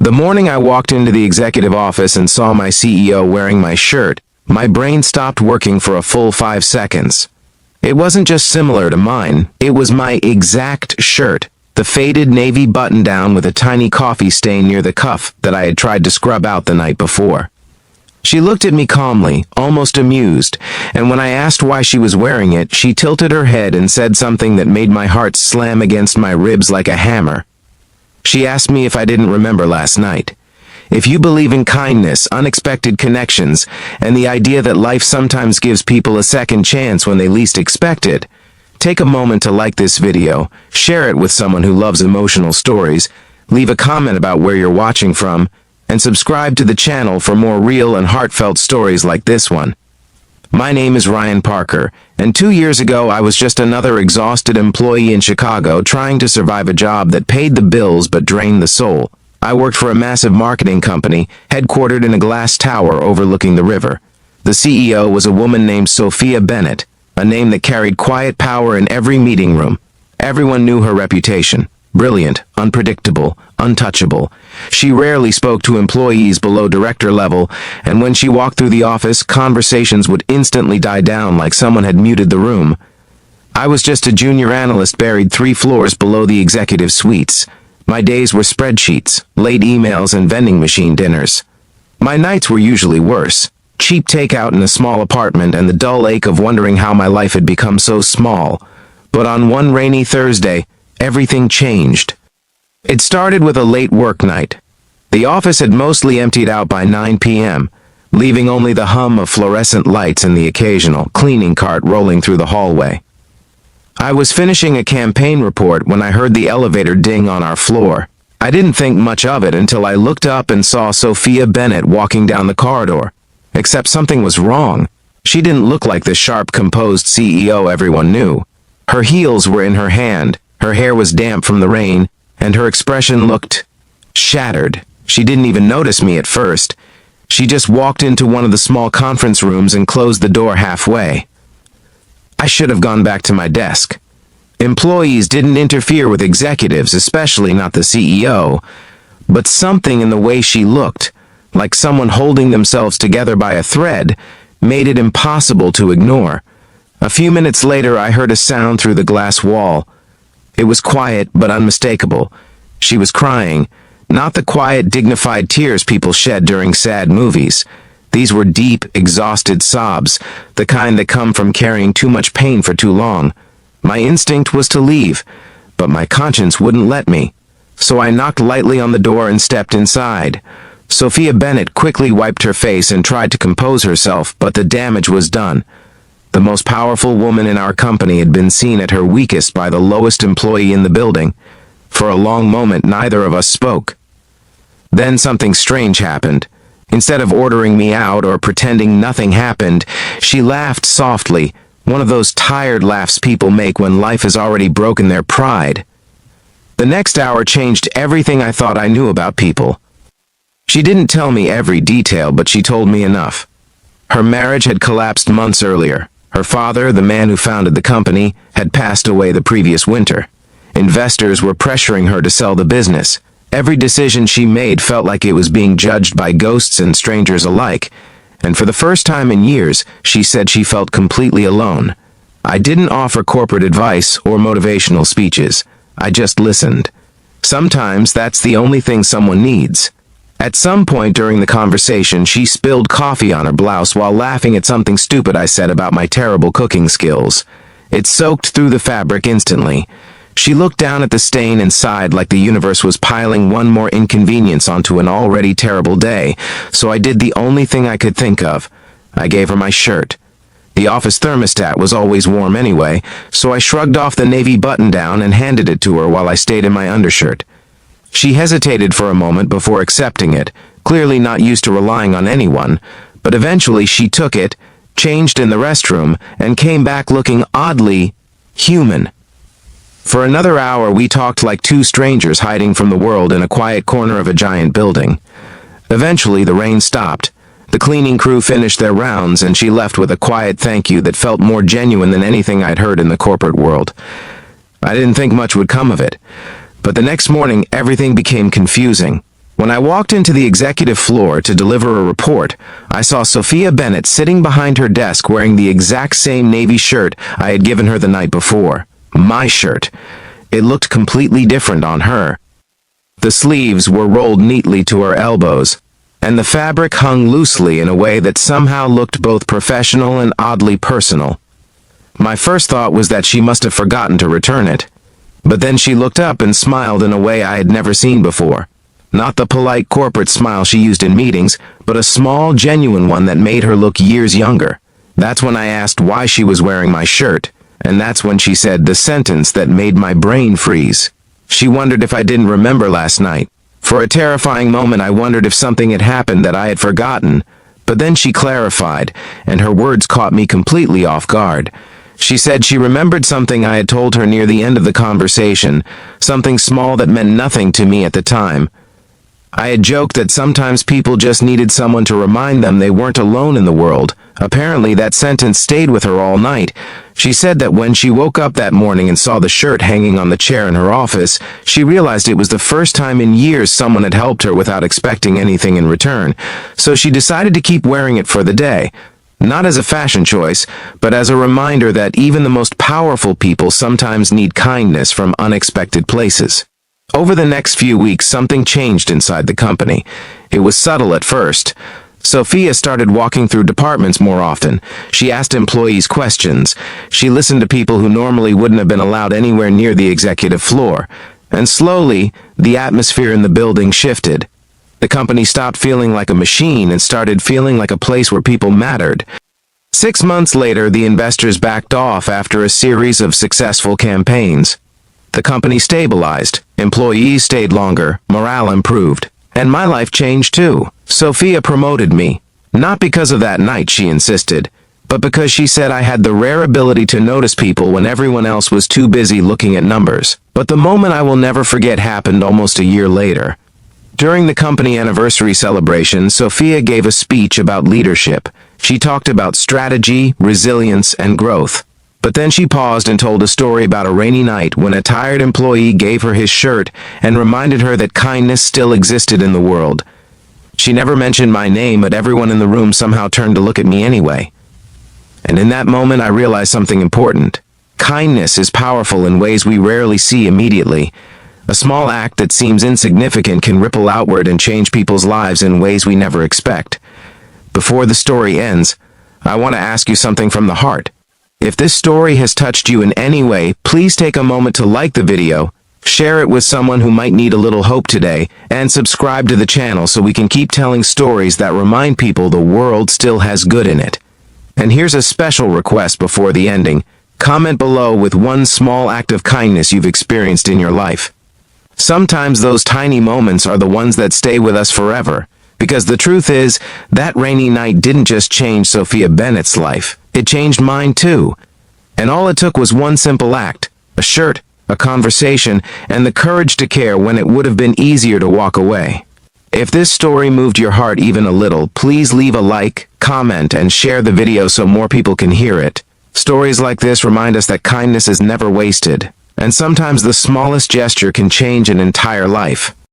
The morning I walked into the executive office and saw my CEO wearing my shirt, my brain stopped working for a full 5 seconds. It wasn't just similar to mine, it was my exact shirt, the faded navy button-down with a tiny coffee stain near the cuff that I had tried to scrub out the night before. She looked at me calmly, almost amused, and when I asked why she was wearing it, she tilted her head and said something that made my heart slam against my ribs like a hammer. She asked me if I didn't remember last night. If you believe in kindness, unexpected connections, and the idea that life sometimes gives people a second chance when they least expect it, take a moment to like this video, share it with someone who loves emotional stories, leave a comment about where you're watching from, and subscribe to the channel for more real and heartfelt stories like this one. My name is Ryan Parker, and 2 years ago I was just another exhausted employee in Chicago trying to survive a job that paid the bills but drained the soul. I worked for a massive marketing company, headquartered in a glass tower overlooking the river. The CEO was a woman named Sophia Bennett, a name that carried quiet power in every meeting room. Everyone knew her reputation. Brilliant, unpredictable, untouchable. She rarely spoke to employees below director level, and when she walked through the office, conversations would instantly die down like someone had muted the room. I was just a junior analyst buried 3 floors below the executive suites. My days were spreadsheets, late emails, and vending machine dinners. My nights were usually worse. Cheap takeout in a small apartment and the dull ache of wondering how my life had become so small. But on one rainy Thursday, everything changed. It started with a late work night. The office had mostly emptied out by 9 p.m., leaving only the hum of fluorescent lights and the occasional cleaning cart rolling through the hallway. I was finishing a campaign report when I heard the elevator ding on our floor. I didn't think much of it until I looked up and saw Sophia Bennett walking down the corridor. Except something was wrong. She didn't look like the sharp, composed CEO everyone knew. Her heels were in her hand, her hair was damp from the rain, and her expression looked shattered. She didn't even notice me at first. She just walked into one of the small conference rooms and closed the door halfway. I should have gone back to my desk. Employees didn't interfere with executives, especially not the CEO, but something in the way she looked, like someone holding themselves together by a thread, made it impossible to ignore. A few minutes later, I heard a sound through the glass wall. It was quiet but unmistakable. She was crying, not the quiet, dignified tears people shed during sad movies. These were deep, exhausted sobs, the kind that come from carrying too much pain for too long. My instinct was to leave, but my conscience wouldn't let me. So I knocked lightly on the door and stepped inside. Sophia Bennett quickly wiped her face and tried to compose herself, but the damage was done. The most powerful woman in our company had been seen at her weakest by the lowest employee in the building. For a long moment, neither of us spoke. Then something strange happened. Instead of ordering me out or pretending nothing happened, she laughed softly, one of those tired laughs people make when life has already broken their pride. The next hour changed everything I thought I knew about people. She didn't tell me every detail, but she told me enough. Her marriage had collapsed months earlier. Her father, the man who founded the company, had passed away the previous winter. Investors were pressuring her to sell the business. Every decision she made felt like it was being judged by ghosts and strangers alike, and for the first time in years, she said she felt completely alone. I didn't offer corporate advice or motivational speeches. I just listened. Sometimes that's the only thing someone needs. At some point during the conversation, she spilled coffee on her blouse while laughing at something stupid I said about my terrible cooking skills. It soaked through the fabric instantly. She looked down at the stain and sighed like the universe was piling one more inconvenience onto an already terrible day, so I did the only thing I could think of. I gave her my shirt. The office thermostat was always warm anyway, so I shrugged off the navy button-down and handed it to her while I stayed in my undershirt. She hesitated for a moment before accepting it, clearly not used to relying on anyone, but eventually she took it, changed in the restroom, and came back looking oddly human. For another hour, we talked like two strangers hiding from the world in a quiet corner of a giant building. Eventually, the rain stopped. The cleaning crew finished their rounds, and she left with a quiet thank you that felt more genuine than anything I'd heard in the corporate world. I didn't think much would come of it. But the next morning, everything became confusing. When I walked into the executive floor to deliver a report, I saw Sophia Bennett sitting behind her desk wearing the exact same navy shirt I had given her the night before. My shirt. It looked completely different on her. The sleeves were rolled neatly to her elbows, and the fabric hung loosely in a way that somehow looked both professional and oddly personal. My first thought was that she must have forgotten to return it. But then she looked up and smiled in a way I had never seen before. Not the polite corporate smile she used in meetings, but a small, genuine one that made her look years younger. That's when I asked why she was wearing my shirt, and that's when she said the sentence that made my brain freeze. She wondered if I didn't remember last night. For a terrifying moment, I wondered if something had happened that I had forgotten, but then she clarified, and her words caught me completely off guard. She said she remembered something I had told her near the end of the conversation, something small that meant nothing to me at the time. I had joked that sometimes people just needed someone to remind them they weren't alone in the world. Apparently, that sentence stayed with her all night. She said that when she woke up that morning and saw the shirt hanging on the chair in her office, she realized it was the first time in years someone had helped her without expecting anything in return. So she decided to keep wearing it for the day. Not as a fashion choice, but as a reminder that even the most powerful people sometimes need kindness from unexpected places. Over the next few weeks, something changed inside the company. It was subtle at first. Sophia started walking through departments more often. She asked employees questions. She listened to people who normally wouldn't have been allowed anywhere near the executive floor. And slowly, the atmosphere in the building shifted. The company stopped feeling like a machine and started feeling like a place where people mattered. 6 months later, the investors backed off after a series of successful campaigns. The company stabilized, employees stayed longer, morale improved, and my life changed too. Sophia promoted me, not because of that night, she insisted, but because she said I had the rare ability to notice people when everyone else was too busy looking at numbers. But the moment I will never forget happened almost a year later. During the company anniversary celebration, Sophia gave a speech about leadership. She talked about strategy, resilience, and growth. But then she paused and told a story about a rainy night when a tired employee gave her his shirt and reminded her that kindness still existed in the world. She never mentioned my name, but everyone in the room somehow turned to look at me anyway. And in that moment, I realized something important. Kindness is powerful in ways we rarely see immediately. A small act that seems insignificant can ripple outward and change people's lives in ways we never expect. Before the story ends, I want to ask you something from the heart. If this story has touched you in any way, please take a moment to like the video, share it with someone who might need a little hope today, and subscribe to the channel so we can keep telling stories that remind people the world still has good in it. And here's a special request before the ending. Comment below with one small act of kindness you've experienced in your life. Sometimes those tiny moments are the ones that stay with us forever. Because the truth is, that rainy night didn't just change Sophia Bennett's life. It changed mine too. And all it took was one simple act, a shirt, a conversation, and the courage to care when it would have been easier to walk away. If this story moved your heart even a little, please leave a like, comment, and share the video so more people can hear it. Stories like this remind us that kindness is never wasted, and sometimes the smallest gesture can change an entire life.